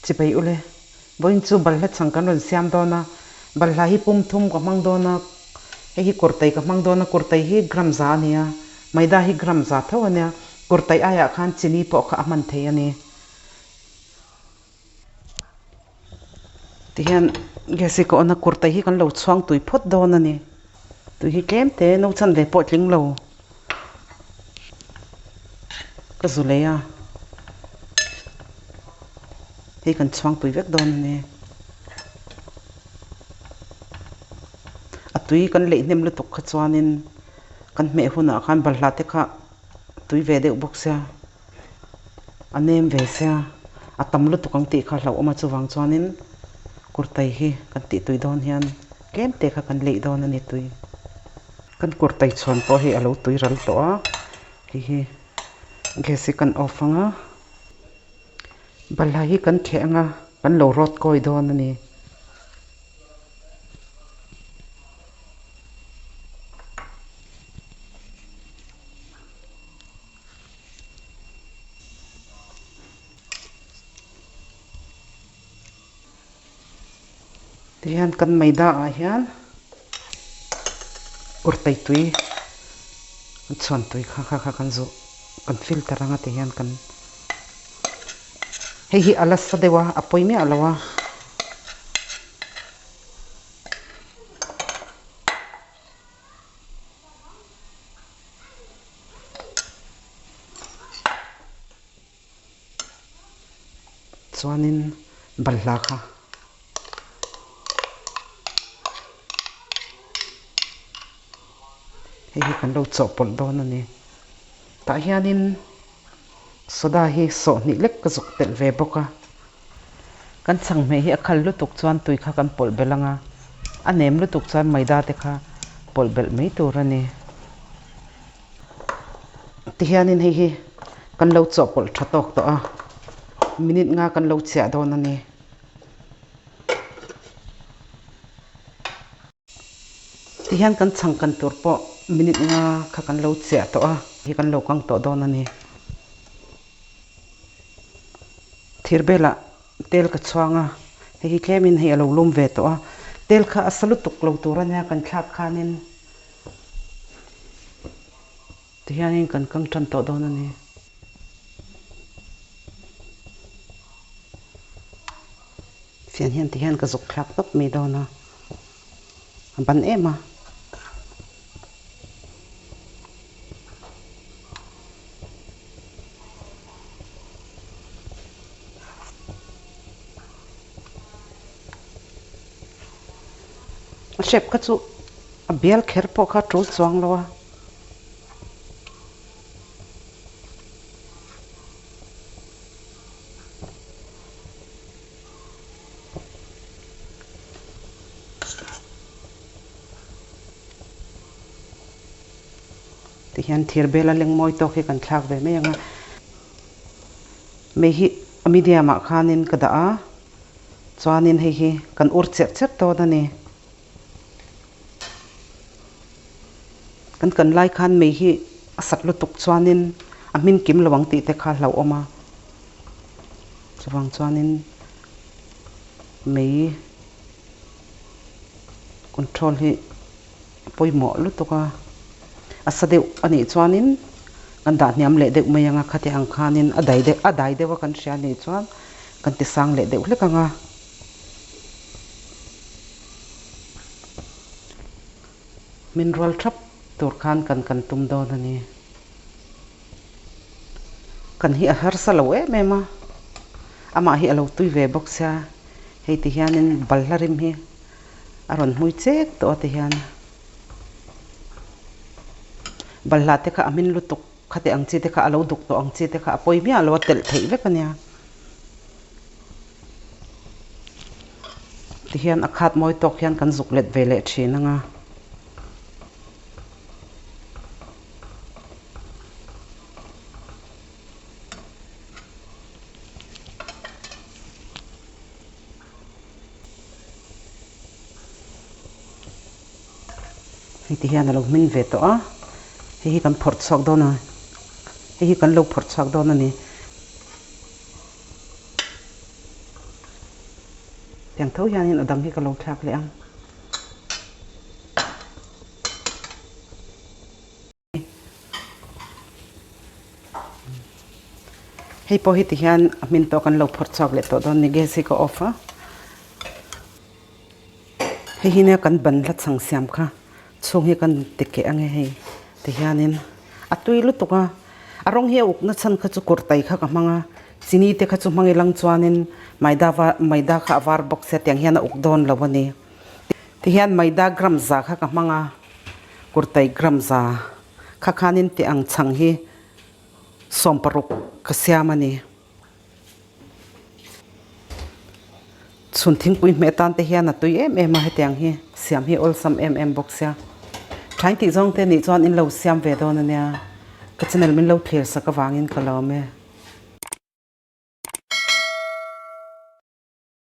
chỉ bay ule boin chu Banhla Chhang kan ron Siamdan na Banhla hi pum thum ka mangdon na hi kurtai ka mangdon na kurtai hi gram za ania Maida hi gram za thaw ania kurtai aya khan chini po kha aman thei ani tihan gesi ko na kurtai hi kan lo chuang tui phot don ani tui hi tlem te no chan ve po tling lo ka zuleya hi kan chuang tui vek don ani atui kan le nem lu tok kha chuanin kan me huna khan Banhla te kha tui ve de bok sia anem ve sia atam lu tukang ti kha hlau oma chuwang chuanin kurtai hi kan ti tui don hian kem te kha kan le don ani tui kan kurtai chon po hi alo tui ral to a hi gesi kan ofanga Banhla hi kan thenga kan lo rot koi don ani tihan kan Maida a hian kurtai tui kan chon tui kha kan zu kan filter anga te hian kan hi alas sa dewa apoi mi alawa chuanin Banhla kha hi kan lo chopol don ani ta hianin soda hi so ni lek ka zuk tel ve boka kan chang me hi akhal lu tuk chuan tui kha kan pol belanga anem lu tuk chuan Maida te kha pol bel mei tur ani ti hianin hi kan lo chopol thatok to a minute nga kan lo chia don ani ti hian kan chang kan tur po minute nga kha kan lo chia to a hi kan lo kang to don ani thirbela tel ka chuanga hi klemin hi alo lum ve to a tel kha asalu tuk lo tur ania kan thlak khanin ti hianin kan kang than to don ani fian hian ti hian ka zuk thlak top mi dona ban ema chef ka chu a bial kher po kha tru chuang lo a ti hian thirbela leng moi to khi kan thlak ve me anga me hi medium a khanin ka da a chuanin hi kan ur cher to dani kan lai khan me hi asat lu tuk chuanin amin kim lawang ti te kha hlau oma chuwang chuanin mei control hi poimo lu tuka asadeu ani chuanin kan da hniam le deuh mai anga khate ang khanin adai dewa kan hria ni chuan kan ti sang le deuh hlekanga mineral trap tur khan kan tum don ani kan hi a har salo mema ama hi alo tui ve box sia hei ti hianin Banhla rim hi aron hui chek to te hian Banhla te kha amin lutuk khate ang chi te kha alo duk to ang chi te kha apoi mi alo tel thei ve kania ti hian akhat moi tok hian kan zuk let ve le thin anga ti hian alo min ve to a hi kan phort chok dona hi kan lo phort chak don ani tiang thau hianin adang hi ka lo thlak le ang hei po hi ti hian min to kan lo phor chak le to don ni gas hi ka off a hei hi ne kan Banhla Chhang siam kha chung hi kan tike ange hei ti hianin atui lu tuka arong hi uk na chan kha chu kurtai kha ka hmanga chini te kha chu hmangilang chuanin maida kha avar box se tiang hian uk don lawani ti hian maida gram za kha ka hmanga kurtai gram za kha khanin ti ang chhang hi somparuk ka siamani chun thing pui me tan te hian atui em ha tiang hi siam hi ol sam box ya thain ti zong te ni chuan in lo siam ve don ania ka channel min lo thlir saka wangin ka lo me